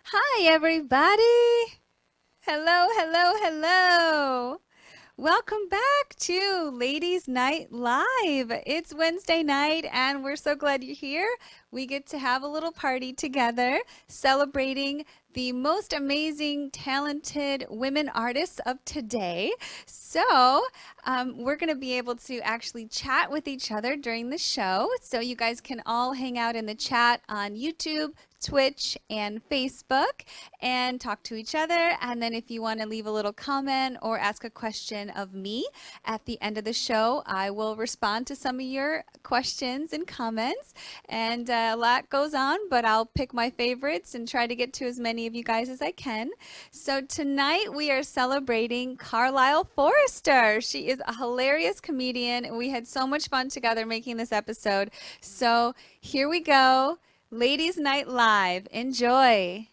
Hi, everybody. Hello, hello, hello. Welcome back to Ladies Night Live. It's Wednesday night, and we're so glad you're here. We get to have a little party together celebrating the most amazing, talented women artists of today. So, we're going to be able to actually chat with each other during the show. So, you guys can all hang out in the chat on YouTube, Twitch, and Facebook and talk to each other. And then if you want to leave a little comment or ask a question of me at the end of the show, I will respond to some of your questions and comments. And a lot goes on, but I'll pick my favorites and try to get to as many of you guys as I can. So tonight we are celebrating Carlisle Forrester. She is a hilarious comedian. We had so much fun together making this episode. So here we go. Ladies Night Live. Enjoy.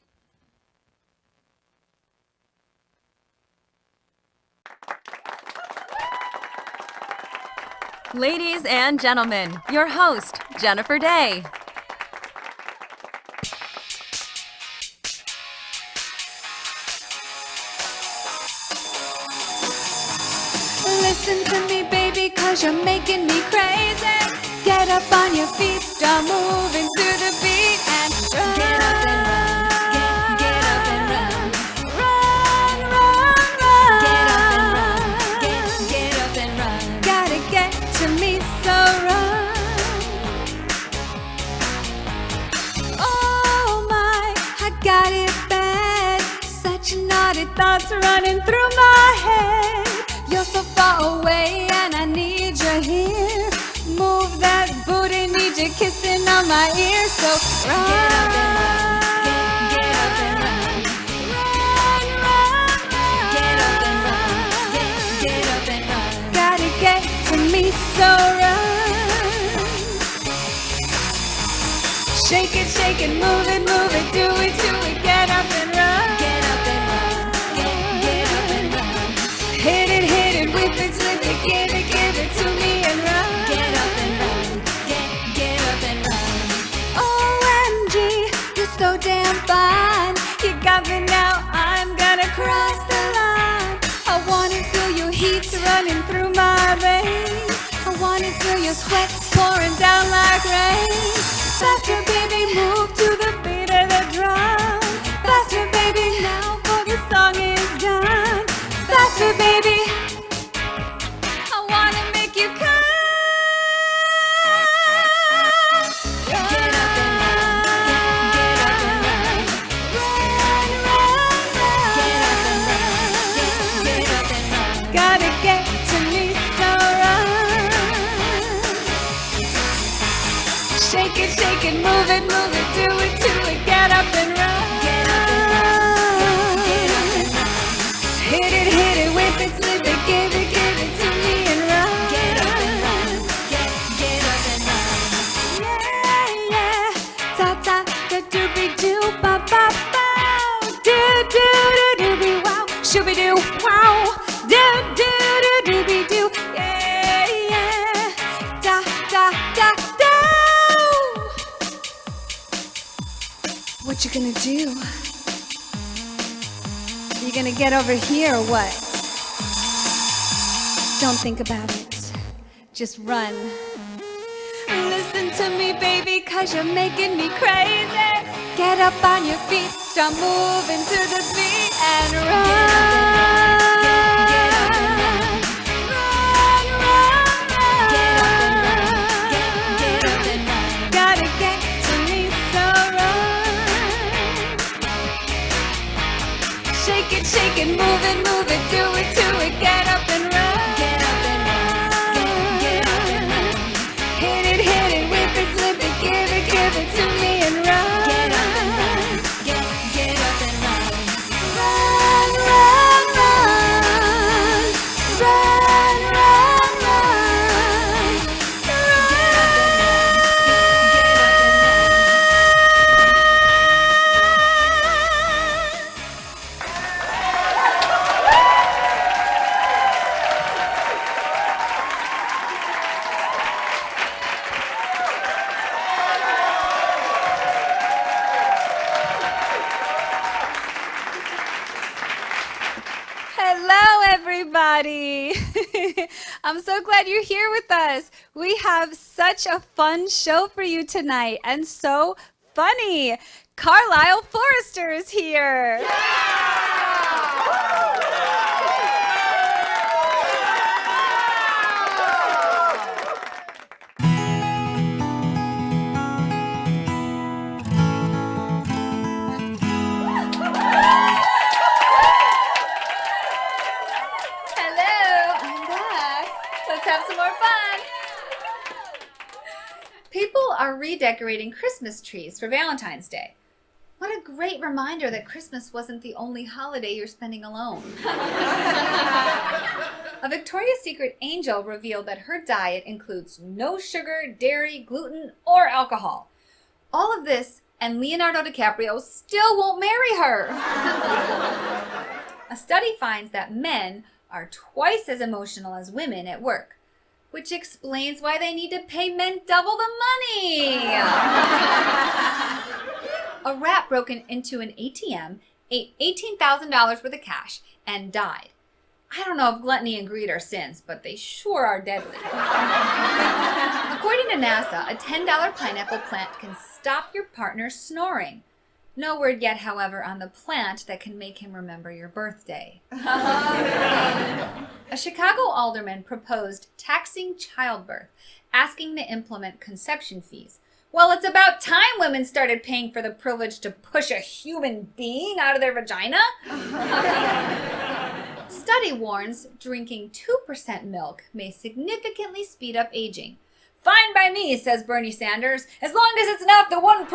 Ladies and gentlemen, your host, Jennifer Day. Listen to me, baby, 'cause you're making me crazy. Get up on your feet, start moving to the beat and run. Get up and run. Get up and run. Run, run, run. Get up and run. Get up and run. Gotta get to me, so run. Oh my, I got it bad. Such naughty thoughts running through my head. You're so far away and I need you here. Move that booty, need you kissing on my ear. So run. Get up and run. Get up and run. Run, run, run. Get up and run. Get up and run. Gotta get to me, so run. Shake it, move it, do it, get up and run. Get up and run. Get up and run. Hit it, whip it, slip it, give it to me and run. Get up and run. Get up and run. OMG, you're so damn fine. You got me now, I'm gonna cross the line. I wanna feel your heat running through my veins. I wanna feel your sweat pouring down like rain. Faster, baby, move to the beat of the drum. Faster, baby, now for the song is done. Faster, baby, I wanna make you come. Get up and run. Get up and run. Run, run, run. Get up and run. Get up and run. Gotta get to me, so run. Shake it, move it, do it, get up and run. Get up and run. Get up and run. Hit it, whip it, slip it, give it to me and run. Get up and run. Get up and run. Yeah, yeah. Ta ta, da doobie doo, ba ba bow. Do do do doobie wow, shooby doo wow. Do do do doobie doo, yeah yeah. Da da da do. What you gonna do? You gonna get over here or what? Don't think about it. Just run. Listen to me, baby, 'cause you're making me crazy. Get up on your feet, start moving to the beat and run. Get up and run. Run, run, run. Get up and run. Get up and run. Gotta get to me, so run. Shake it, move it, do it, get up and run. Get up and run. Get up and run. Hit it, whip it, slip it, give it to me and run. Get up and run. Get up and run. Run, run, I'm so glad you're here with us. We have such a fun show for you tonight, and so funny. Carlisle Forrester is here. Have some more fun. People are redecorating Christmas trees for Valentine's Day. What a great reminder that Christmas wasn't the only holiday you're spending alone. A Victoria's Secret angel revealed that her diet includes no sugar, dairy, gluten, or alcohol. All of this, and Leonardo DiCaprio still won't marry her. A study finds that men are twice as emotional as women at work, which explains why they need to pay men double the money. A rat broke into an ATM, ate $18,000 worth of cash, and died. I don't know if gluttony and greed are sins, but they sure are deadly. According to NASA, a $10 pineapple plant can stop your partner snoring. No word yet, however, on the plant that can make him remember your birthday. A Chicago alderman proposed taxing childbirth, asking to implement conception fees. Well, it's about time women started paying for the privilege to push a human being out of their vagina. Study warns drinking 2% milk may significantly speed up aging. Fine by me, says Bernie Sanders, as long as it's not the 1%.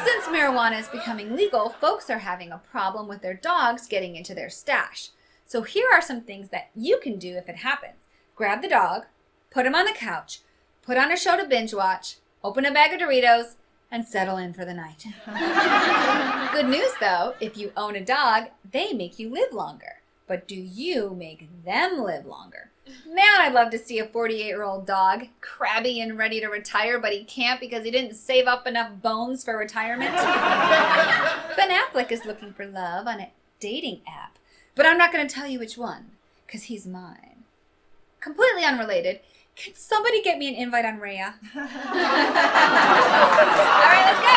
Since marijuana is becoming legal, folks are having a problem with their dogs getting into their stash. So here are some things that you can do if it happens. Grab the dog, put him on the couch, put on a show to binge watch, open a bag of Doritos, and settle in for the night. Good news, though, if you own a dog, they make you live longer. But do you make them live longer? Man, I'd love to see a 48-year-old dog, crabby and ready to retire, but he can't because he didn't save up enough bones for retirement. Ben Affleck is looking for love on a dating app, but I'm not going to tell you which one, because he's mine. Completely unrelated, can somebody get me an invite on Rhea? All right, let's go.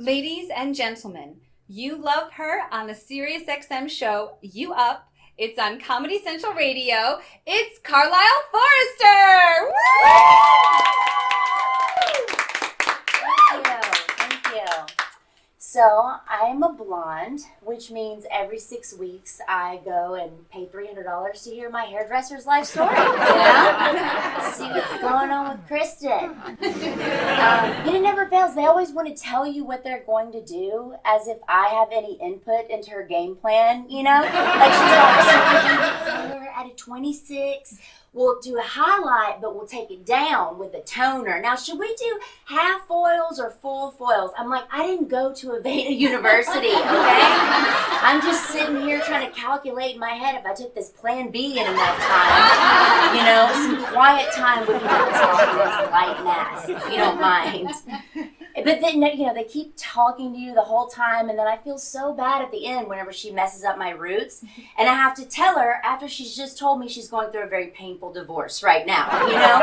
Ladies and gentlemen, you love her on the SiriusXM show, You Up. It's on Comedy Central Radio. It's Carlisle Forrester! Woo! Thank you. So I'm a blonde, which means every 6 weeks I go and pay $300 to hear my hairdresser's life story. See what's going on with Kristen. It never fails. They always want to tell you what they're going to do as if I have any input into her game plan, you know? Like she's like, so we do the color at a 26. We'll do a highlight, but we'll take it down with a toner. Now, should we do half foils or full foils? I'm like, I didn't go to Aveda University, okay? I'm just sitting here trying to calculate in my head if I took this Plan B in enough time. You know, some quiet time with my talk with light math, if you don't mind. But then, you know, they keep talking to you the whole time, and then I feel so bad at the end whenever she messes up my roots, and I have to tell her after she's just told me she's going through a very painful divorce right now, you know?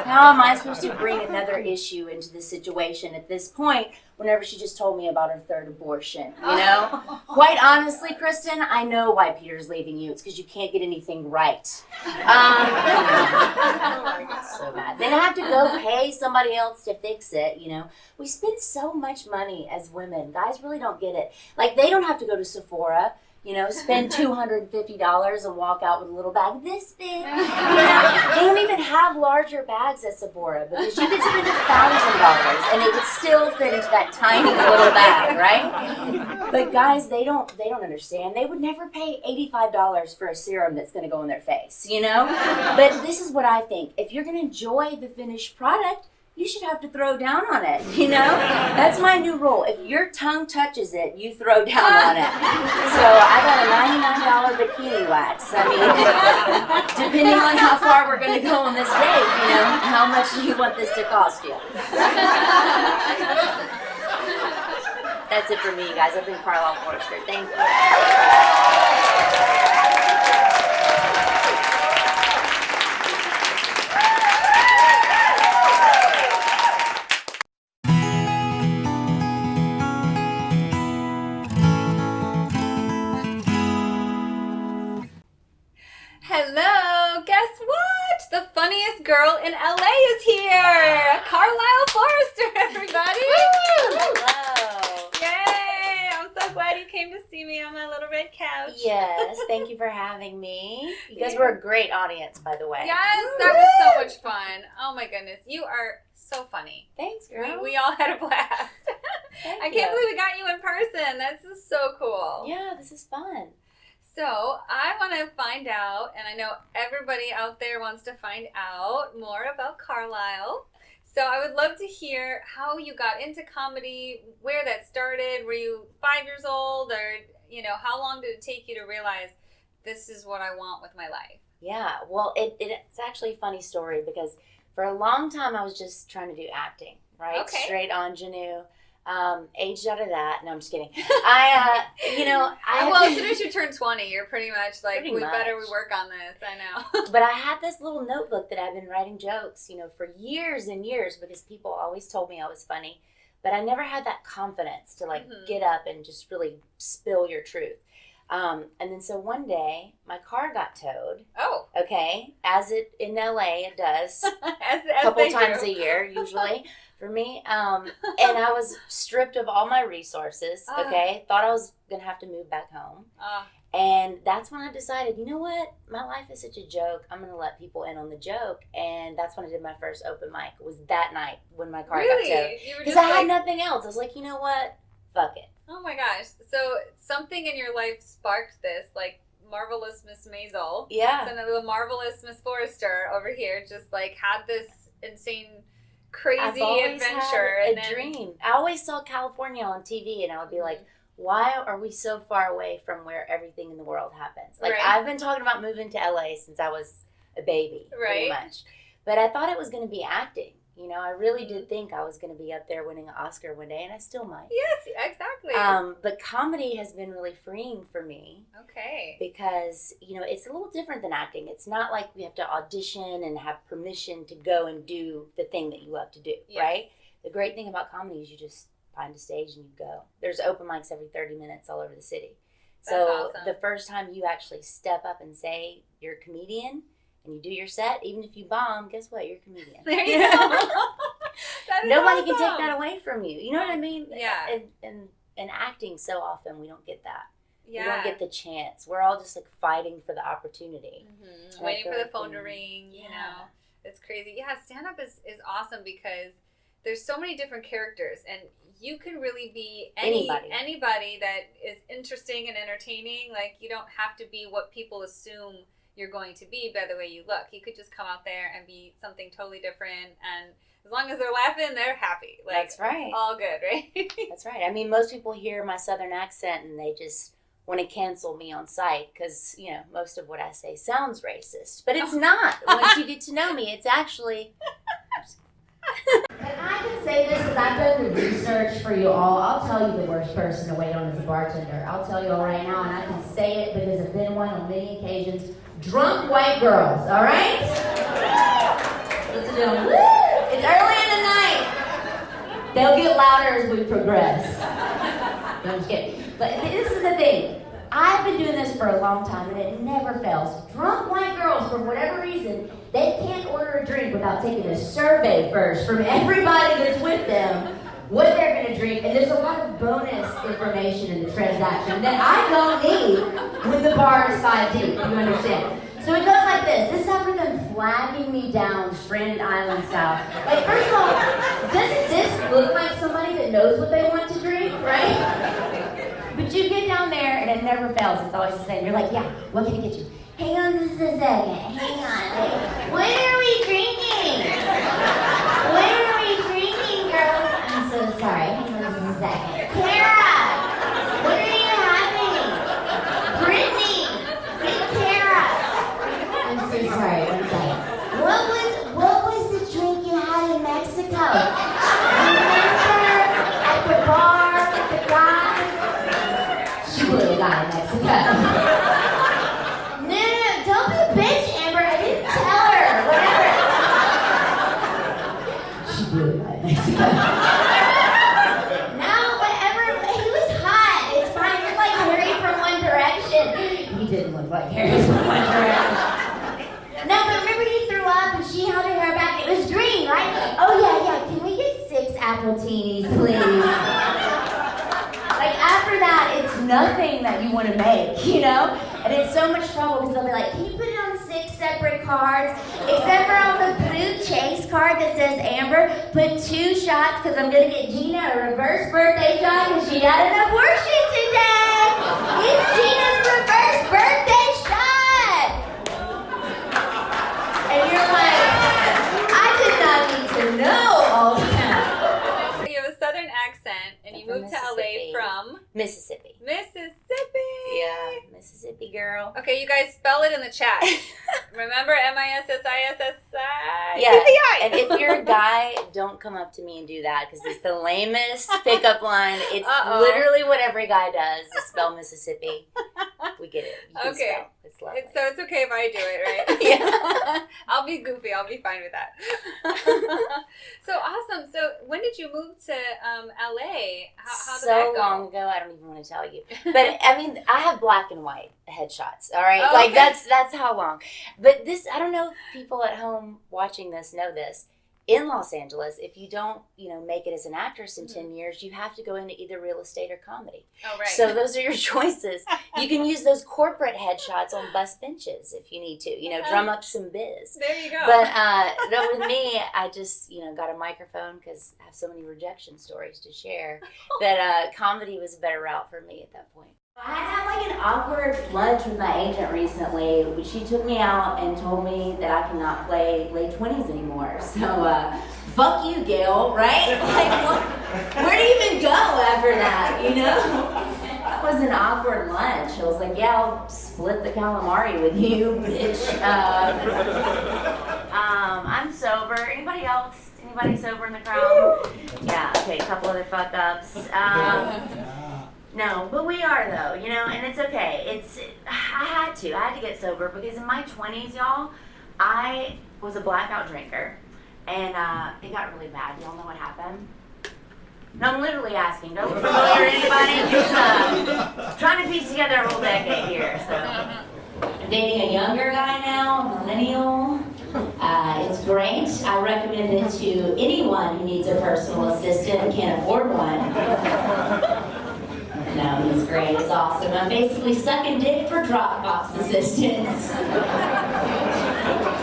How am I supposed to bring another issue into the situation at this point whenever she just told me about her third abortion, you know? Quite honestly, Kristen, I know why Peter's leaving you. It's because you can't get anything right. So bad. Then I have to go pay somebody else to fix it, you know? We spend so much money as women. Guys really don't get it. Like, they don't have to go to Sephora, you know, spend $250 and walk out with a little bag this big. You know, they don't even have larger bags at Sephora because you could spend $1,000 and it would still fit into that tiny little bag, right? But guys, they don't understand. They would never pay $85 for a serum that's going to go in their face, you know? But this is what I think. If you're going to enjoy the finished product, you should have to throw down on it, you know? That's my new rule. If your tongue touches it, you throw down on it. So I got a $99 bikini wax. I mean, depending on how far we're going to go on this date, you know, how much do you want this to cost you? That's it for me, guys. I've been Carlisle Forrester. Thank you. Hello, guess what? The funniest girl in LA is here. Carlisle Forrester, everybody. Hello. Yay! I'm so glad you came to see me on my little red couch. Yes, thank you for having me. You guys were a great audience, by the way. Yes, that was so much fun. Oh my goodness, you are so funny. Thanks, girl. We all had a blast. Thank I can't you. believe we got you in person. This is so cool. Yeah, this is fun. So I want to find out, and I know everybody out there wants to find out more about Carlisle. So I would love to hear how you got into comedy, where that started. Were you 5 years old, or you know, how long did it take you to realize this is what I want with my life? Yeah, well, it's actually a funny story because for a long time I was just trying to do acting, right? Okay. Straight ingenue. Aged out of that. No, I'm just kidding. Well, As soon as you turn 20, you're pretty much like, Pretty we much. better work on this. I know. But I had this little notebook that I've been writing jokes, you know, for years and years because people always told me I was funny. But I never had that confidence to like get up and just really spill your truth. And then so one day my car got towed. Oh. Okay, as it in LA it does, As a couple they times do. a year usually for me. And I was stripped of all my resources. Okay, thought I was gonna have to move back home. And that's when I decided, you know what? My life is such a joke. I'm going to let people in on the joke. And that's when I did my first open mic. It was that night when my car got towed. Really? Because I had nothing else. I was like, you know what? Fuck it. Oh my gosh. So something in your life sparked this, like Marvelous Miss Maisel. Yeah. So the Marvelous Miss Forrester over here just like had this insane, crazy I've always adventure. had and a then, dream. I always saw California on TV and I would be like, why are we so far away from where everything in the world happens? Like, Right. I've been talking about moving to LA since I was a baby, pretty Right. much. But I thought it was going to be acting. You know, I really did think I was going to be up there winning an Oscar one day, and I still might. Yes, exactly. But comedy has been really freeing for me Okay. because, you know, it's a little different than acting. It's not like we have to audition and have permission to go and do the thing that you love to do, Yes. right? The great thing about comedy is you just find a stage and you go. There's open mics every 30 minutes all over the city. So That's awesome. the first time you actually step up and say you're a comedian and you do your set, even if you bomb, guess what? You're a comedian. There you go. That is Nobody can take awesome. that away from you. You know what I mean? Yeah. And acting, so often we don't get that. Yeah. We don't get the chance. We're all just like fighting for the opportunity. Mhm. I Waiting feel for the like phone to when- ring, you Yeah. know. It's crazy. Yeah, stand up is awesome because there's so many different characters and you can really be anybody that is interesting and entertaining. Like you don't have to be what people assume you're going to be by the way you look. You could just come out there and be something totally different, and as long as they're laughing, they're happy. Like, That's right. It's all good, right? That's right. I mean, most people hear my southern accent and they just want to cancel me on sight because, you know, most of what I say sounds racist. But it's not. Once you get to know me, it's actually... I can say this because I've done the research for you all. I'll tell you the worst person to wait on as a bartender. I'll tell you all right now, and I can say it because I've been one on many occasions. Drunk white girls, all right? Listen to them. It's early in the night. They'll get louder as we progress. No, I'm just kidding. But this is the thing. I've been doing this for a long time, and it never fails. Drunk white girls, for whatever reason, they can't order a drink without taking a survey first from everybody that's with them what they're going to drink. And there's a lot of bonus information in the transaction that I don't need when the bar is 5 deep, you understand? So it goes like this. This is after them flagging me down Stranded Island style. Like, first of all, doesn't this look like somebody that knows what they want to drink, right? But you get down there and it never fails. It's always the same. You're like, yeah, what can I get you? Hang on just a second. Hang on. What are we drinking? What are we drinking, girls? I'm so sorry. Hang on just a second. Kara, what are you having? Brittany, get Kara. I'm so sorry. One second. What was the drink you had in Mexico? Remember at the bar with the guy? She blew a guy in Mexico. No, don't be a bitch, Amber. I didn't tell her. Whatever. She blew a guy in Mexico. No, whatever. He was hot. It's fine. You're like Harry from One Direction. He didn't look like Harry from One Direction. No, but remember he threw up and she held her hair back. It was green, right? Oh, yeah. Can we get 6 appletinis, please? Like, after that, it's nothing that you want to make, you know? And it's so much trouble because they'll be like, can you put it on 6 separate cards? Except for on the blue Chase card that says Amber, put 2 shots because I'm going to get Gina a reverse birthday shot because she had an abortion today. It's Gina's reverse birthday shot. And you're like, I did not need to know all that. You have a southern accent and you moved to LA from Mississippi. Mississippi. Yeah, Mississippi girl. Okay, you guys spell it in the chat. Remember MISSISSI? Yeah, and if you're a guy, don't come up to me and do that because it's the lamest pickup line. It's literally what every guy does is spell Mississippi. We get it. You can Okay. spell. It's lovely. So it's okay if I do it, right? Yeah. I'll be goofy. I'll be fine with that. So awesome. So when did you move to LA? How did that So go? long ago, I don't even want to tell you. But I mean, I have black and white headshots. All right, Oh, like okay. that's how long. But this, I don't know if people at home watching this know this. In Los Angeles, if you don't, make it as an actress in 10 years, you have to go into either real estate or comedy. Oh, right. So those are your choices. You can use those corporate headshots on bus benches if you need to, drum up some biz. There you go. But no, with me, I just, got a microphone because I have so many rejection stories to share that comedy was a better route for me at that point. I had like an awkward lunch with my agent recently. She took me out and told me that I cannot play late 20s anymore. So, fuck you, Gail, right? Like, where do you even go after that, That was an awkward lunch. I was like, yeah, I'll split the calamari with you, bitch. I'm sober. Anybody else? Anybody sober in the crowd? Yeah, okay, a couple other fuck ups. No, but we are though, and it's okay. I had to get sober because in my 20s, y'all, I was a blackout drinker, and it got really bad. Y'all know what happened? No, I'm literally asking. Don't familiar to anybody? Just trying to piece together a whole decade here. So, I'm dating a younger guy now, a millennial. It's great. I recommend it to anyone who needs a personal assistant and can't afford one. No, he's great. It's awesome. I'm basically sucking dick for Dropbox assistants. It's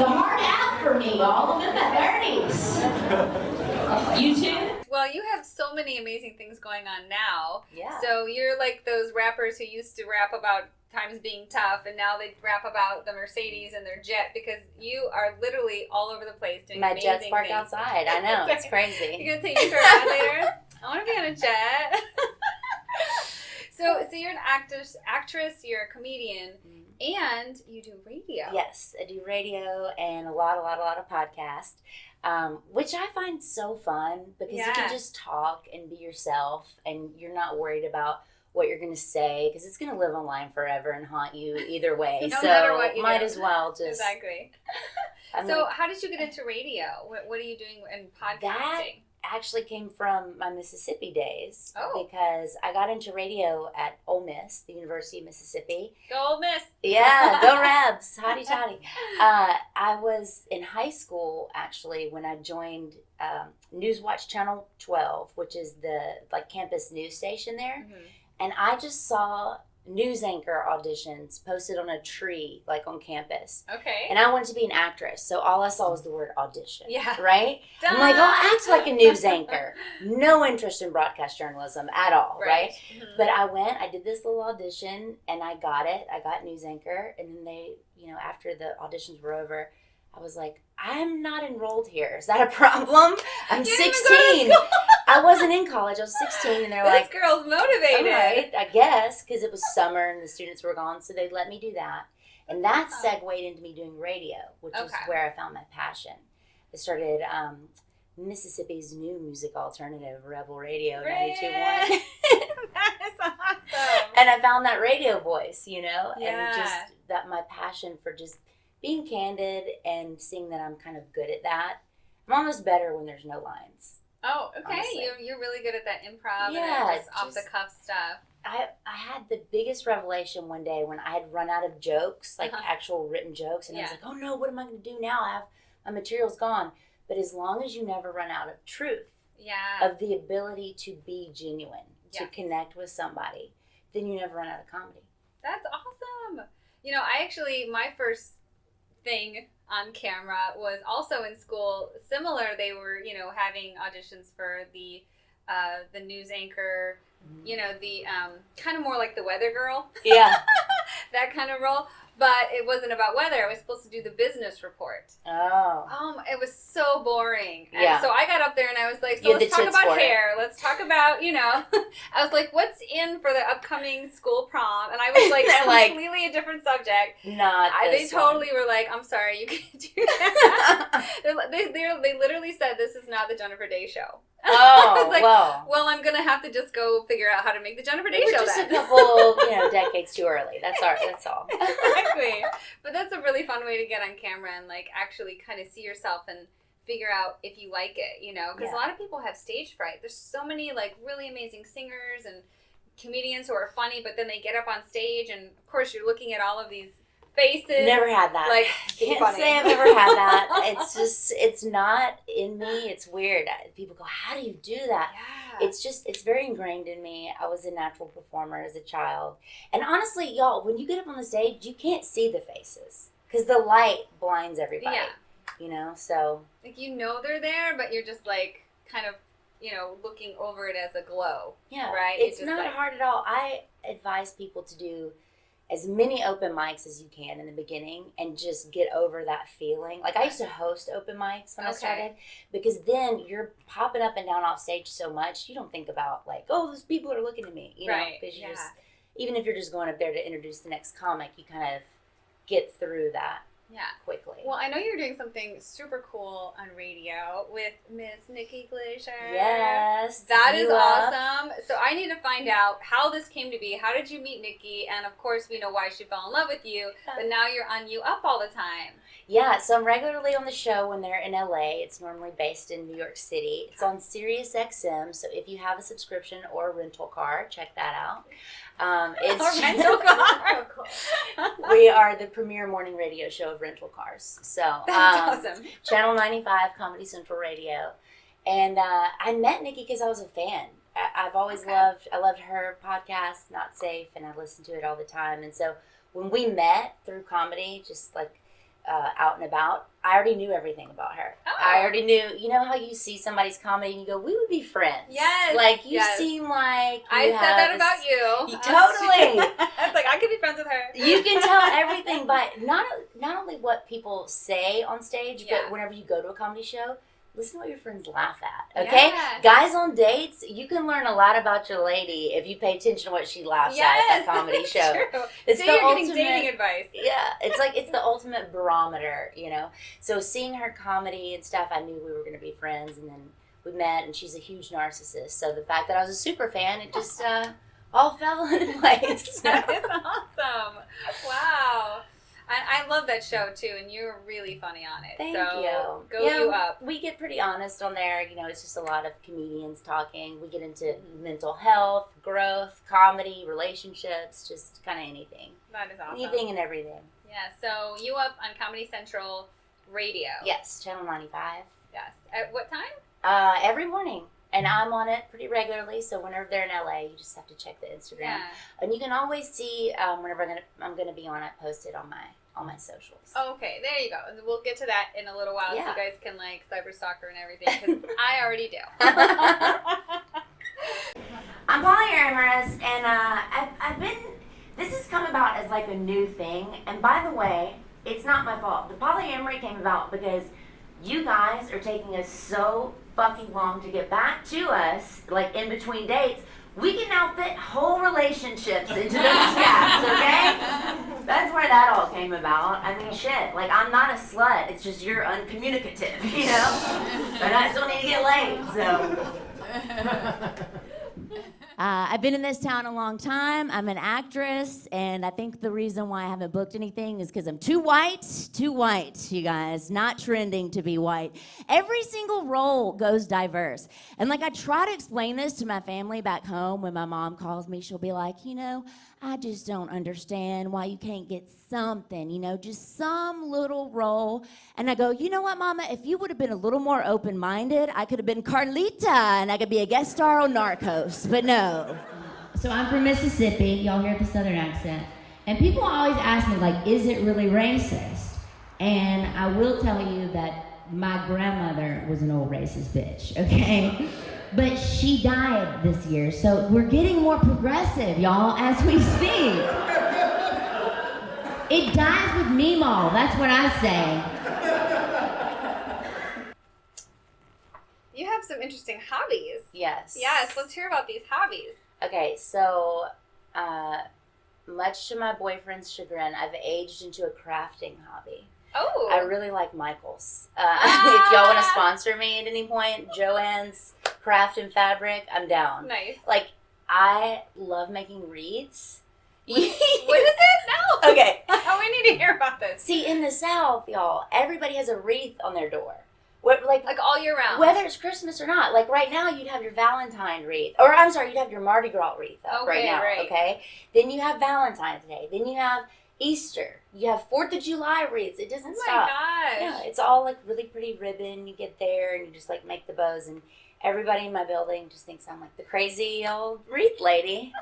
a hard app for me, y'all. I'm in my 30s. You too? Well, you have so many amazing things going on now. Yeah. So you're like those rappers who used to rap about times being tough, and now they rap about the Mercedes and their jet because you are literally all over the place doing My amazing jet's parked things. outside. I know. It's crazy. You're going to take me for a ride later? I want to be on a jet. So you're an actress, you're a comedian. And you do radio. Yes, I do radio and a lot of podcasts, which I find so fun because you can just talk and be yourself, and you're not worried about what you're going to say because it's going to live online forever and haunt you either way. No So matter what you might do. as well just. Exactly. I'm So like, how did you get into radio? What are you doing in podcasting? That actually came from my Mississippi days. Oh. Because I got into radio at Ole Miss, the University of Mississippi. Go Ole Miss. Yeah, go Rebs, hotty toddy. I was in high school actually when I joined Newswatch Channel 12, which is the campus news station there, and I just saw news anchor auditions posted on a tree on campus. Okay. And I wanted to be an actress, so all I saw was the word audition. Yeah. Right? Duh. I'm like, I'll act like a news anchor. No interest in broadcast journalism at all, right? Mhm. But I went, I did this little audition, and I got it. I got news anchor, and then they, after the auditions were over, I was like, I'm not enrolled here. Is that a problem? I'm You didn't even 16. go to school. I wasn't in college. I was 16, and they're This like, girl's motivated. all right, I guess, because it was summer and the students were gone, so they let me do that. And that segued into me doing radio, which is where I found my passion. I started Mississippi's new music alternative, Rebel Radio 92.1. That is awesome. And I found that radio voice, and Yeah. just that my passion for just being candid and seeing that I'm kind of good at that. I'm almost better when there's no lines. Oh, okay. Honestly. You're really good at that improv Yeah, and just off the cuff stuff. I had the biggest revelation one day when I had run out of jokes, actual written jokes, and I was like, oh no, what am I going to do now? My material's gone. But as long as you never run out of truth, of the ability to be genuine, to connect with somebody, then you never run out of comedy. That's awesome. My first thing on camera was also in school. Similar, they were, having auditions for the news anchor, the kind of more like the weather girl. Yeah. That kind of role. But it wasn't about weather. I was supposed to do the business report. Oh. It was so boring. And Yeah. so I got up there and I was like, You had let's the talk tits about for it. hair. Let's talk about, I was like, what's in for the upcoming school prom? And I was like, They're like, completely a different subject. Not They this totally were like, I'm sorry, you can't do that. they literally said, this is not the Jennifer Day show. Oh, I was like, well. well, I'm going to have to just go figure out how to make the Jennifer Day We're show just then. a couple, decades too early. That's all. Exactly. But that's a really fun way to get on camera and actually kind of see yourself and figure out if you like it, because a lot of people have stage fright. There's so many really amazing singers and comedians who are funny, but then they get up on stage and of course you're looking at all of these faces. Never had that. Can't funny. say I've ever had that. It's not in me. It's weird. People go, how do you do that? Yeah. It's very ingrained in me. I was a natural performer as a child. And honestly, y'all, when you get up on the stage, you can't see the faces because the light blinds everybody. Yeah. So. They're there, but you're just kind of, looking over it as a glow. Yeah. Right? It's not hard at all. I advise people to do as many open mics as you can in the beginning and just get over that feeling. I used to host open mics when I started because then you're popping up and down off stage so much, you don't think about those people are looking at me, right. because you just, even if you're just going up there to introduce the next comic, you kind of get through that quickly. Well, I know you're doing something super cool on radio with Miss Nikki Glaser. Yes. That is awesome. So I need to find out how this came to be. How did you meet Nikki? And of course, we know why she fell in love with you. But now you're on You Up all the time. Yeah, so I'm regularly on the show when they're in LA. It's normally based in New York City. It's on Sirius XM, so if you have a subscription or a rental car, check that out. It's A rental car. We are the premier morning radio show of rental cars. So That's awesome. Channel 95, Comedy Central Radio. And I met Nikki because I was a fan. I've always loved her podcast, Not Safe, and I listen to it all the time. And so when we met through comedy, just out and about, I already knew everything about her. Oh. I already knew, how you see somebody's comedy and you go, we would be friends. Yes. You seem like I said that about you. Totally. I was I could be friends with her. You can tell everything by not only what people say on stage, but whenever you go to a comedy show, listen to what your friends laugh at, okay? Yeah. Guys on dates, you can learn a lot about your lady if you pay attention to what she laughs at that comedy that's show. True. It's So the you're getting ultimate, dating advice. yeah, it's the ultimate barometer, you know? So seeing her comedy and stuff, I knew we were going to be friends, and then we met, and she's a huge narcissist. So the fact that I was a super fan, it just all fell into place. That is awesome. Wow. I love that show too, and you're really funny on it. Thank so you. Go you up. We get pretty honest on there. You know, it's just a lot of comedians talking. We get into mental health, growth, comedy, relationships, just kind of anything. That is awesome. Anything and everything. Yeah, so you up on Comedy Central Radio. Yes, Channel 95. Yes. At what time? Every morning. And I'm on it pretty regularly, so whenever they're in LA, you just have to check the Instagram. Yeah. And you can always see whenever I'm gonna be on it, posted on my socials. Okay, there you go. And we'll get to that in a little while, Yeah. so you guys can like cyber stalker and everything, because I already do. I'm polyamorous, and I've been. This has come about as like a new thing. And by the way, it's not my fault. The polyamory came about because you guys are taking us so fucking long to get back to us, like in between dates. We can now fit whole relationships into those gaps, okay? That's where that all came about. I mean, shit, like I'm not a slut. It's just you're uncommunicative, you know? But I still need to get laid, so. I've been in this town a long time. I'm an actress, and I think the reason why I haven't booked anything is because I'm too white, you guys. Not trending to be white. Every single role goes diverse. And like I try to explain this to my family back home when my mom calls me, she'll be like, you know, I just don't understand why you can't get something, you know, just some little role. And I go, you know what, Mama, if you would have been a little more open-minded, I could have been Carlita, and I could be a guest star on Narcos, but no. So I'm from Mississippi, y'all hear the southern accent, and people always ask me, like, is it really racist? And I will tell you that my grandmother was an old racist bitch, okay? But she died this year, so we're getting more progressive, y'all, as we speak. It dies with Meemaw, that's what I say. You have some interesting hobbies. Yes. Yes, let's hear about these hobbies. Okay, so much to my boyfriend's chagrin, I've aged into a crafting hobby. Oh. I really like Michaels. If y'all want to sponsor me at any point, Joanne's Craft and Fabric, I'm down. Nice. Like, I love making wreaths. What is it? No. Okay. Oh, we need to hear about this. See, in the South, y'all, everybody has a wreath on their door. Like all year round. Whether it's Christmas or not. Like right now, you'd have your Valentine wreath. Or I'm sorry, you'd have your Mardi Gras wreath up right now. Right. Okay? Then you have Valentine's Day. Then you have Easter. You have 4th of July wreaths. It doesn't stop. Oh my gosh. Yeah, it's all like really pretty ribbon. You get there and you just like make the bows, and everybody in my building just thinks I'm like the crazy old wreath lady.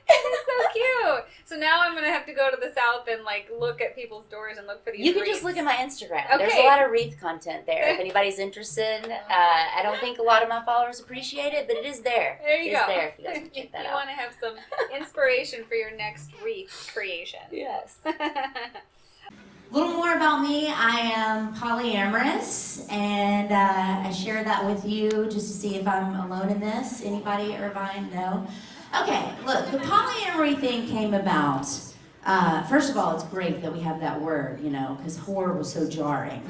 It's so cute. So now I'm gonna have to go to the South and like look at people's doors and look for these. You can wreaths. just look at my Instagram. Okay. There's a lot of wreath content there. If anybody's interested, I don't think a lot of my followers appreciate it, but it is there. There you It's go. there if you guys can check that you out. want to have some inspiration for your next wreath creation. Yes. A little more about me. I am polyamorous, and I share that with you just to see if I'm alone in this. Anybody, Irvine? No? Okay, look, the polyamory thing came about. First of all, it's great that we have that word, you know, because whore was so jarring.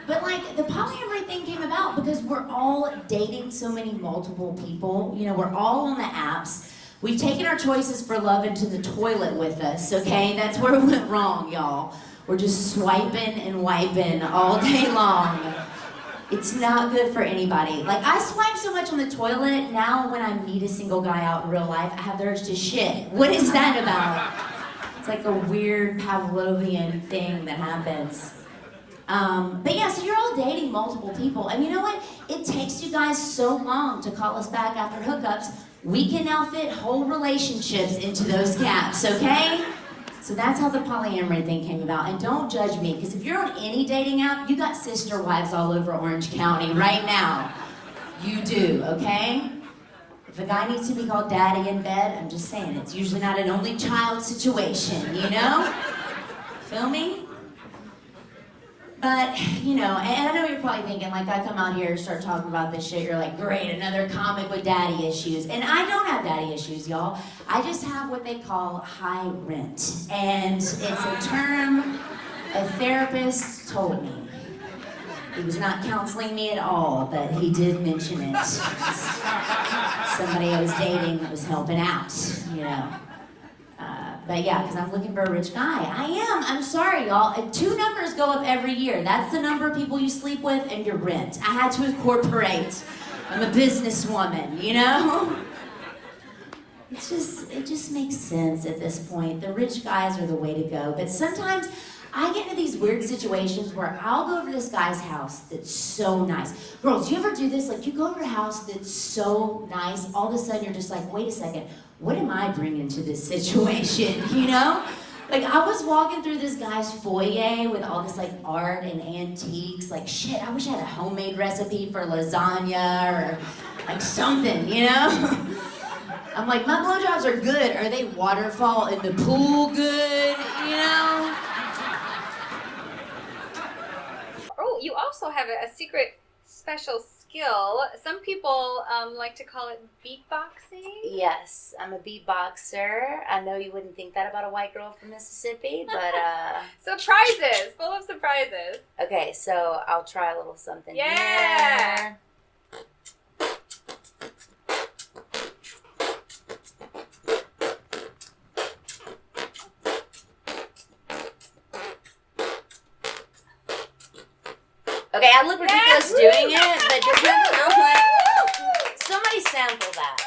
But like, the polyamory thing came about because we're all dating so many multiple people. You know, we're all on the apps. We've taken our choices for love into the toilet with us, okay? That's where we went wrong, y'all. We're just swiping and wiping all day long. It's not good for anybody. Like, I swipe so much on the toilet, now when I meet a single guy out in real life, I have the urge to shit. What is that about? It's like a weird Pavlovian thing that happens. But yeah, so you're all dating multiple people, and you know what? It takes you guys so long to call us back after hookups. We can now fit whole relationships into those gaps, okay? So that's how the polyamory thing came about. And don't judge me, because if you're on any dating app, you got sister wives all over Orange County right now. You do, okay? If a guy needs to be called daddy in bed, I'm just saying, it's usually not an only child situation, you know? Feel me? But, and I know you're probably thinking, like, I come out here and start talking about this shit, you're like, great, another comic with daddy issues. And I don't have daddy issues, y'all. I just have what they call high rent. And it's a term a therapist told me. He was not counseling me at all, but he did mention it. Somebody I was dating that was helping out, But yeah, because I'm looking for a rich guy. I am. I'm sorry, y'all. 2 numbers go up every year. That's the number of people you sleep with and your rent. I had to incorporate. I'm a businesswoman, It just makes sense at this point. The rich guys are the way to go. But sometimes I get into these weird situations where I'll go over to this guy's house that's so nice. Girls, you ever do this? Like, you go over to a house that's so nice, all of a sudden you're just like, wait a second, what am I bringing to this situation, Like, I was walking through this guy's foyer with all this, like, art and antiques. Like, shit, I wish I had a homemade recipe for lasagna or, like, something, I'm like, my blowjobs are good. Are they waterfall in the pool good, Oh, you also have a secret special skill. Some people like to call it beatboxing. Yes, I'm a beatboxer. I know you wouldn't think that about a white girl from Mississippi, but Surprises, full of surprises. okay, so I'll try a little something Yeah. here. Okay, I look ridiculous doing it, but does that sound like somebody sample that?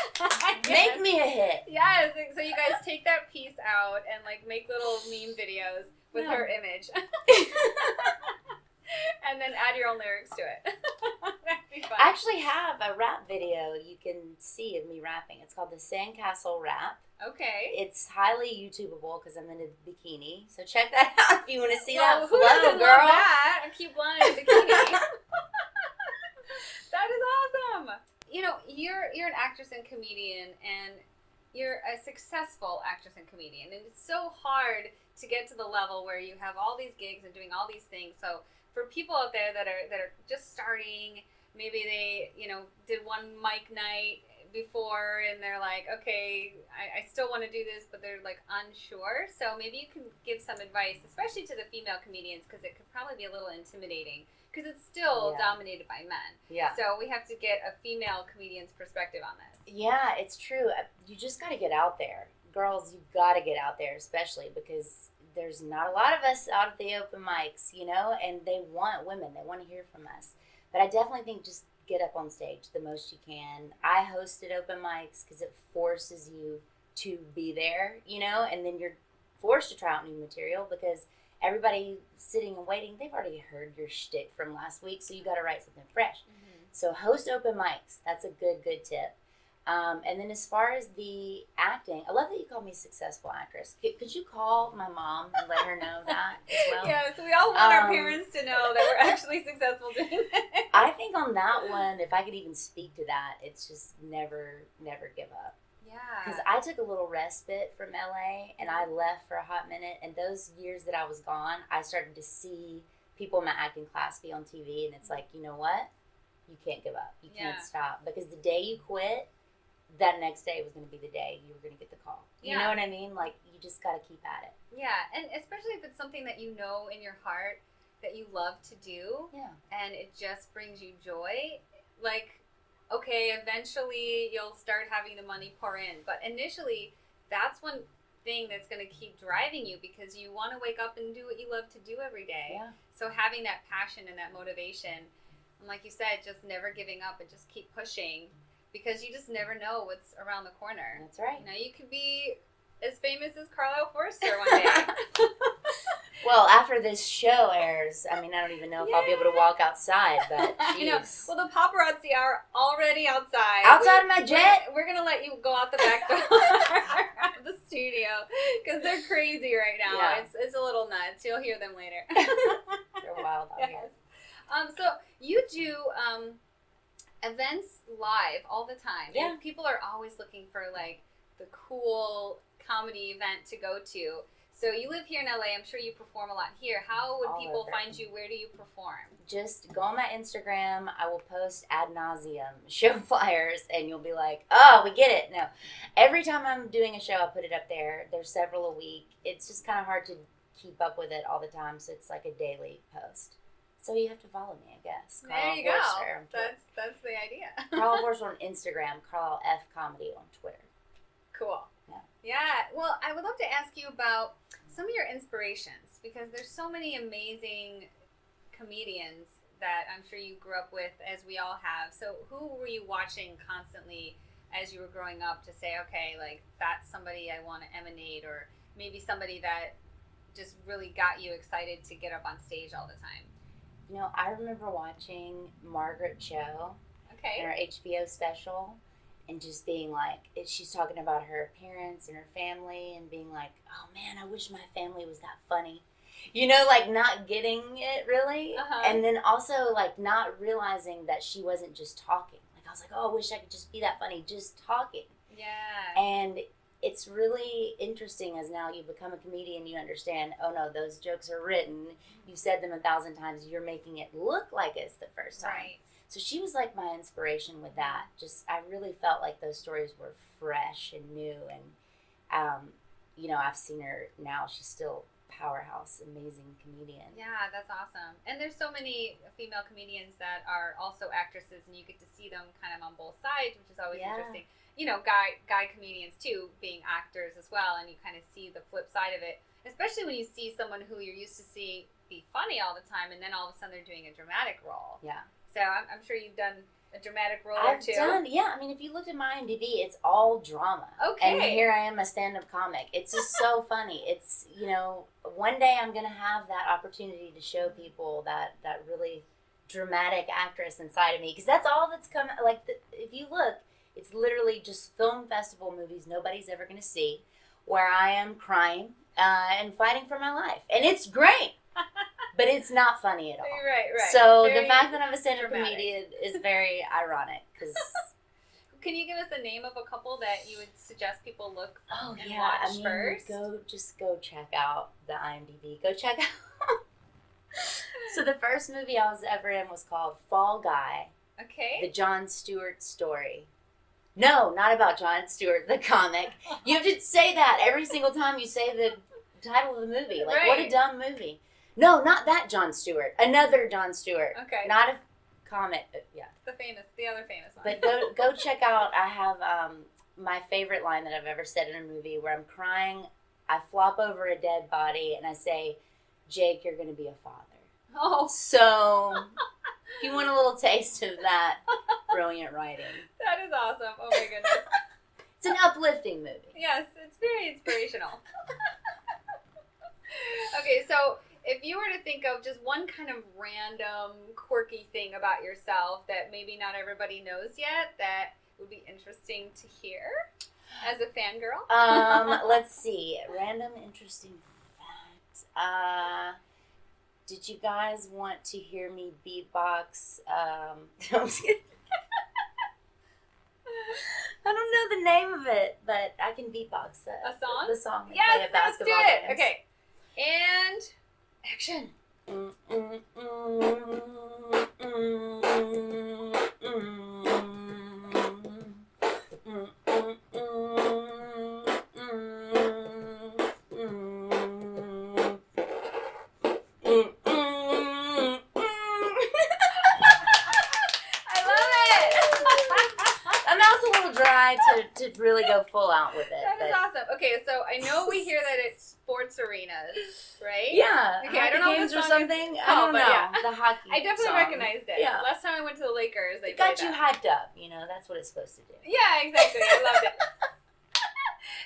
Make me a hit. Yes, so you guys take that piece out and like make little meme videos with her image. And then add your own lyrics to it. That'd be fun. I actually have a rap video you can see of me rapping. It's called the Sandcastle Rap. Okay. It's highly YouTubeable because I'm in a bikini. So check that out if you want to see Well, that who flow, doesn't girl. love that? A cute blonde in a bikini. That is awesome. You're an actress and comedian, and you're a successful actress and comedian, and it's so hard to get to the level where you have all these gigs and doing all these things. So for people out there that are just starting, maybe they did one mic night before and they're like, okay, I still want to do this, but they're like unsure. So maybe you can give some advice, especially to the female comedians, because it could probably be a little intimidating because it's still dominated by men. Yeah. So we have to get a female comedian's perspective on this. Yeah, it's true. You just got to get out there. Girls, you got to get out there, especially because there's not a lot of us out at the open mics, and they want women. They want to hear from us. But I definitely think just get up on stage the most you can. I hosted open mics because it forces you to be there, and then you're forced to try out new material because everybody sitting and waiting, they've already heard your shtick from last week, so you got to write something fresh. Mm-hmm. So host open mics. That's a good tip. And then as far as the acting, I love that you call me successful actress. Could you call my mom and let her know that as well? Yeah, so we all want our parents to know that we're actually successful doing it. I think on that one, if I could even speak to that, it's just never give up. Yeah. Because I took a little respite from LA and I left for a hot minute. And those years that I was gone, I started to see people in my acting class be on TV. And it's like, you know what? You can't give up. You can't stop. Because the day you quit, that next day was going to be the day you were going to get the call. You know what I mean? Like, you just got to keep at it. Yeah, and especially if it's something that you know in your heart that you love to do. Yeah. And it just brings you joy. Like, okay, eventually you'll start having the money pour in. But initially, that's one thing that's going to keep driving you because you want to wake up and do what you love to do every day. Yeah. So having that passion and that motivation, and like you said, just never giving up and just keep pushing. Because you just never know what's around the corner. That's right. Now you could be as famous as Carlisle Forrester one day. Well, after this show airs, I mean, I don't even know if I'll be able to walk outside, but I know. jeez. Well, the paparazzi are already outside. Outside of my jet? We're going to let you go out the back door of the studio because they're crazy right now. Yeah. It's a little nuts. You'll hear them later. They're wild out here. So you do events live all the time. Yeah. And people are always looking for like the cool comedy event to go to. So you live here in LA. I'm sure you perform a lot here. How would All people over. find you? Where do you perform? Just go on my Instagram. I will post ad nauseum show flyers, and you'll be like, "Oh, we get it." No, every time I'm doing a show, I put it up there. There's several a week. It's just kind of hard to keep up with it all the time, so it's like a daily post. So you have to follow me, I guess. There you go. That's the idea. Carlisle Forrester on Instagram. Carlisle F Comedy on Twitter. Cool. Yeah. Yeah. Well, I would love to ask you about some of your inspirations, because there's so many amazing comedians that I'm sure you grew up with, as we all have. So who were you watching constantly as you were growing up to say, okay, like that's somebody I want to emanate, or maybe somebody that just really got you excited to get up on stage all the time? You know, I remember watching Margaret Cho in Okay. her HBO special, and just being like, she's talking about her parents and her family, and being like, oh man, I wish my family was that funny. You know, like not getting it really. Uh-huh. And then also like not realizing that she wasn't just talking. Like I was like, oh, I wish I could just be that funny, just talking. Yeah. And it's really interesting as now you become a comedian, you understand, oh no, those jokes are written. You said them 1,000 times. You're making it look like it's the first time. Right. So she was like my inspiration with that. Just, I really felt like those stories were fresh and new. And, you know, I've seen her now. She's still powerhouse, amazing comedian. Yeah, that's awesome. And there's so many female comedians that are also actresses, and you get to see them kind of on both sides, which is always Yeah. interesting. You know, guy comedians too, being actors as well, and you kind of see the flip side of it, especially when you see someone who you're used to see be funny all the time, and then all of a sudden they're doing a dramatic role. Yeah. So I'm sure you've done a dramatic role or I've two. done, yeah. I mean, if you looked at my IMDb, it's all drama. Okay. And here I am, a stand-up comic. It's just so funny. It's, you know, one day I'm going to have that opportunity to show people that really dramatic actress inside of me. Because that's all that's come, like, if you look, it's literally just film festival movies nobody's ever going to see, where I am crying and fighting for my life. And it's great. But it's not funny at all. Right. So Very the fact that I'm a stand-up dramatic. comedian is very ironic. Because Can you give us the name of a couple that you would suggest people look oh and yeah, watch I mean, first? go check out the IMDb. Go check out. So the first movie I was ever in was called Fall Guy, Okay. the Jon Stewart story. No, not about Jon Stewart, the comic. You have to say that every single time you say the title of the movie. Like, what a Right. dumb movie. No, not that Jon Stewart. Another Jon Stewart. Okay. Not a comic. Yeah. The other famous one. But go check out. I have my favorite line that I've ever said in a movie where I'm crying. I flop over a dead body and I say, "Jake, you're going to be a father." Oh, So, if you want a little taste of that brilliant writing, that is awesome. Oh my goodness. it's an uplifting movie. Yes, it's very inspirational. Okay, so if you were to think of just one kind of random, quirky thing about yourself that maybe not everybody knows yet that would be interesting to hear as a fangirl. Let's see. Random interesting fact. Did you guys want to hear me beatbox? I don't know the name of it, but I can beatbox it. A song? The song. we play Yes, at let's do basketball it. games. Okay. And action. I love it. My mouth's a little dry to really go full out with it. That is but- awesome. Okay, so I know we hear that it's sports arenas, right? Yeah. Okay, I don't know what games the or song is something. I called, don't know. but yeah. The hockey. I definitely song. recognized it. Yeah. Last time I went to the Lakers, they It got played you that. hyped up. You know, that's what it's supposed to do. Yeah, exactly. I loved it.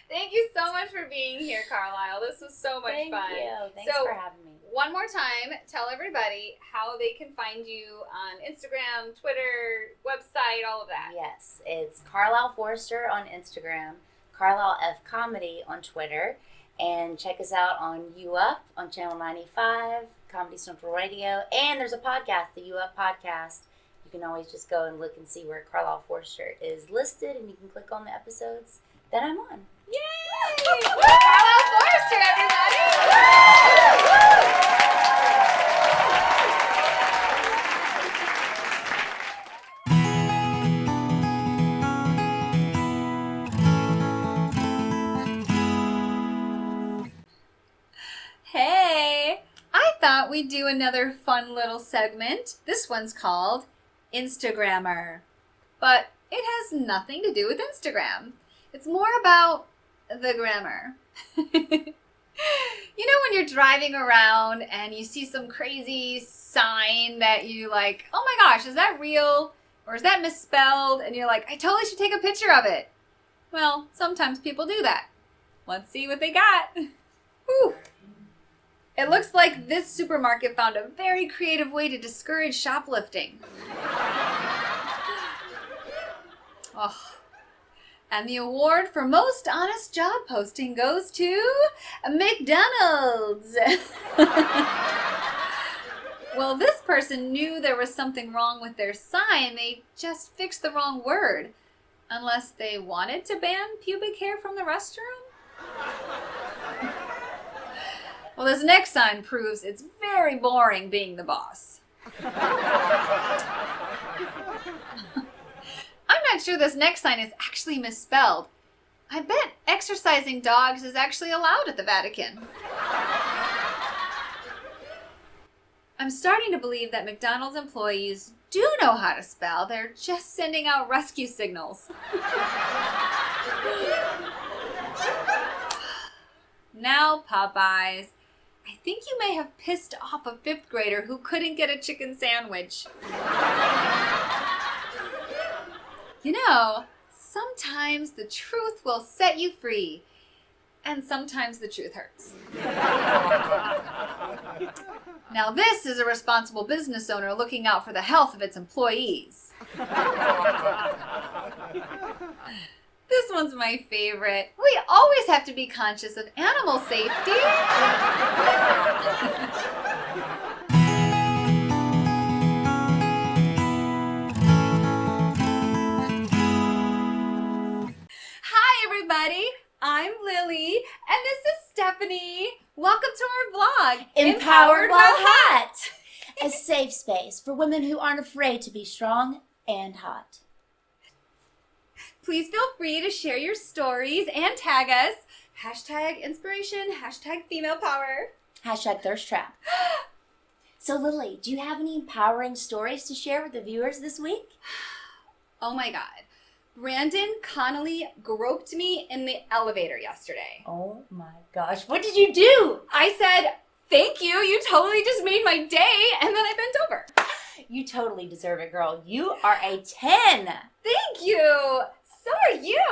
Thank you so much for being here, Carlisle. This was so much Thank fun. you. Thanks So- for having me. One more time, tell everybody how they can find you on Instagram, Twitter, website, all of that. Yes, it's Carlisle Forrester on Instagram, Carlisle F Comedy on Twitter, and check us out on U Up on Channel 95, Comedy Central Radio, and there's a podcast, the U Up Podcast. You can always just go and look and see where Carlisle Forrester is listed, and you can click on the episodes that I'm on. Yay! Carlisle Forrester, everybody! Hey, I thought we'd do another fun little segment. This one's called Instagrammer, but it has nothing to do with Instagram. It's more about the grammar. You know when you're driving around and you see some crazy sign that you like, oh my gosh, is that real? Or is that misspelled? And you're like, I totally should take a picture of it. Well, sometimes people do that. Let's see what they got. Whew. It looks like this supermarket found a very creative way to discourage shoplifting. Oh. And the award for most honest job posting goes to McDonald's. Well, this person knew there was something wrong with their sign. They just fixed the wrong word. Unless they wanted to ban pubic hair from the restroom? Well, this next sign proves it's very boring being the boss. I'm not sure this next sign is actually misspelled. I bet exercising dogs is actually allowed at the Vatican. I'm starting to believe that McDonald's employees do know how to spell. They're just sending out rescue signals. Now, Popeyes. I think you may have pissed off a 5th grader who couldn't get a chicken sandwich. You know, sometimes the truth will set you free, and sometimes the truth hurts. Now this is a responsible business owner looking out for the health of its employees. This one's my favorite. We always have to be conscious of animal safety. Hi, everybody. I'm Lily, and this is Stephanie. Welcome to our vlog, Empowered While Hot. A safe space for women who aren't afraid to be strong and hot. Please feel free to share your stories and tag us. Hashtag inspiration, hashtag female power. Hashtag thirst trap. So Lily, do you have any empowering stories to share with the viewers this week? Oh my God. Brandon Connolly groped me in the elevator yesterday. Oh my gosh, what did you do? I said, thank you. You totally just made my day. And then I bent over. You totally deserve it, girl. You are a 10. Thank you. So are you.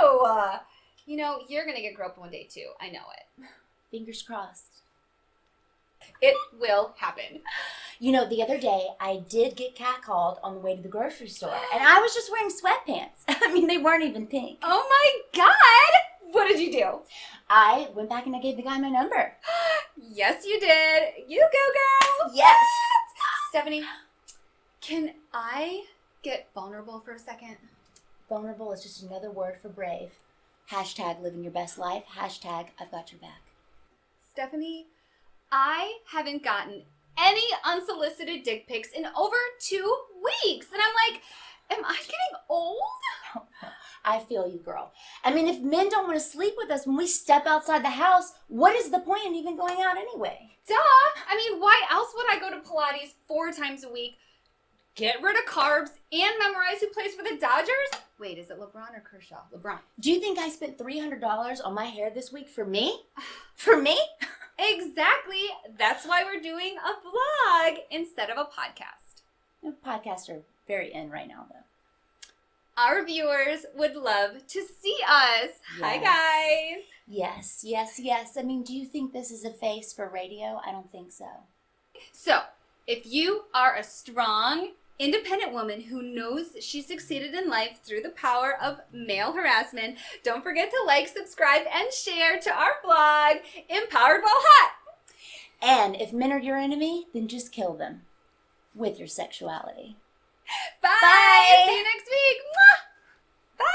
You know, you're going to get groped one day too. I know it. Fingers crossed. It will happen. You know, the other day, I did get catcalled on the way to the grocery store, and I was just wearing sweatpants. I mean, they weren't even pink. Oh my God. What did you do? I went back and I gave the guy my number. Yes, you did. You go, girl. Yes. Stephanie, can I get vulnerable for a second? Vulnerable is just another word for brave. Hashtag living your best life. Hashtag I've got your back. Stephanie, I haven't gotten any unsolicited dick pics in over 2 weeks. And I'm like, am I getting old? I feel you, girl. I mean, if men don't want to sleep with us when we step outside the house, what is the point in even going out anyway? Duh. I mean, why else would I go to Pilates 4 times a week, get rid of carbs, and memorize who plays for the Dodgers? Wait, is it LeBron or Kershaw? LeBron. Do you think I spent $300 on my hair this week for me? For me? Exactly. That's why we're doing a vlog instead of a podcast. Podcasts are very in right now, though. Our viewers would love to see us. Yes. Hi, guys. Yes, yes, yes. I mean, do you think this is a face for radio? I don't think so. So, if you are a strong, independent woman who knows she succeeded in life through the power of male harassment, don't forget to like, subscribe, and share to our blog, Empowered While Hot. And if men are your enemy, then just kill them with your sexuality. Bye. Bye. See you next week. Mwah. Bye.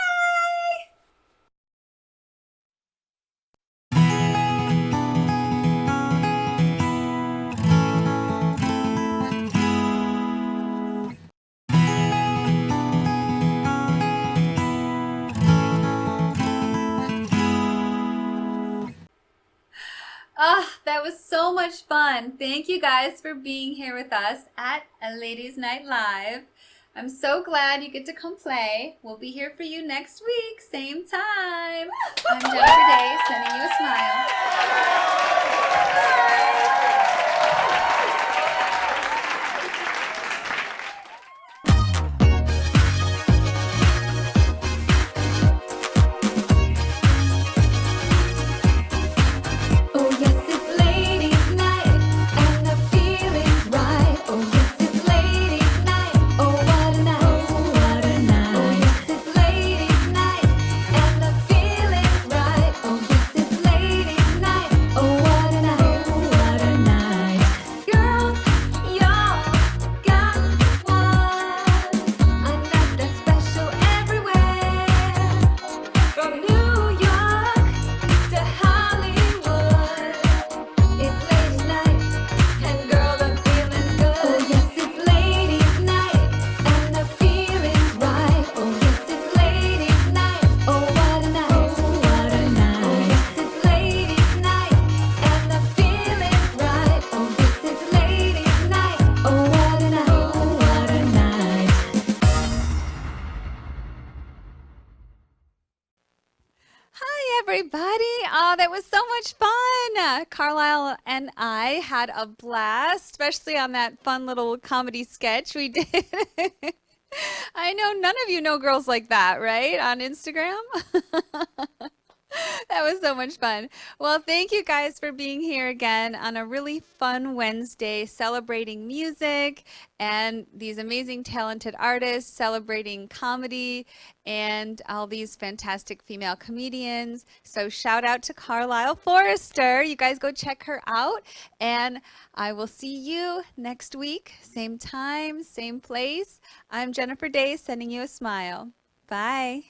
That was so much fun. Thank you guys for being here with us at a Ladies Night Live. I'm so glad you get to come play. We'll be here for you next week, same time. I'm Jennifer Day, sending you a smile. Oh yes, it's ladies' night, and the feeling's right. Oh yes, it's ladies' night. Oh what a night, oh what a night. Oh yes, it's ladies' night, and the feeling's right. Oh yes, it's ladies' night. Oh what a night, oh what a night. Girls, y'all got one, a night that's special everywhere. From New York to Hollywood, it's ladies' night, and girl, the feeling's good. Oh yes, it's ladies' night, and the feeling's right. Oh yes, it's ladies' night. Oh what a night, oh what a night. Oh yes, it's ladies' night, and the feeling's right. Oh yes, it's ladies' night. Oh what a night, oh what a night. Hi, everybody. Oh, that was so much fun. Carlisle and I had a blast, especially on that fun little comedy sketch we did. I know none of you know girls like that, right? On Instagram? That was so much fun. Well, thank you guys for being here again on a really fun Wednesday celebrating music and these amazing talented artists, celebrating comedy and all these fantastic female comedians. So shout out to Carlisle Forrester. You guys go check her out, and I will see you next week, same time, same place. I'm Jennifer Day, sending you a smile. Bye.